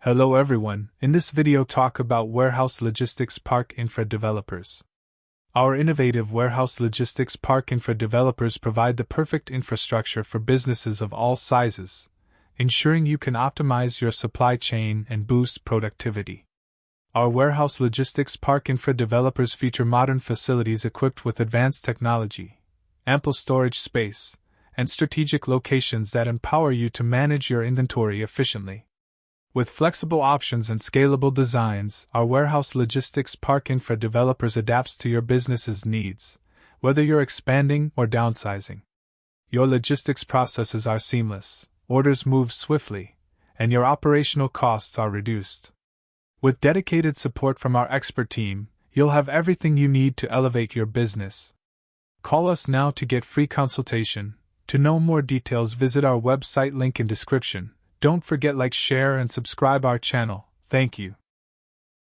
Hello everyone, in this video talk about Warehouse Logistics Park Infra developers. Our innovative Warehouse Logistics Park Infra developers provide the perfect infrastructure for businesses of all sizes, ensuring you can optimize your supply chain and boost productivity. Our Warehouse Logistics Park Infra developers feature modern facilities equipped with advanced technology, ample storage space, and strategic locations that empower you to manage your inventory efficiently. With flexible options and scalable designs, our Warehouse Logistics Park Infra developers adapts to your business's needs, whether you're expanding or downsizing. Your logistics processes are seamless, orders move swiftly, and your operational costs are reduced. With dedicated support from our expert team, you'll have everything you need to elevate your business. Call us now to get free consultation. To know more details, visit our website link in description. Don't forget like, share and subscribe our channel. Thank you.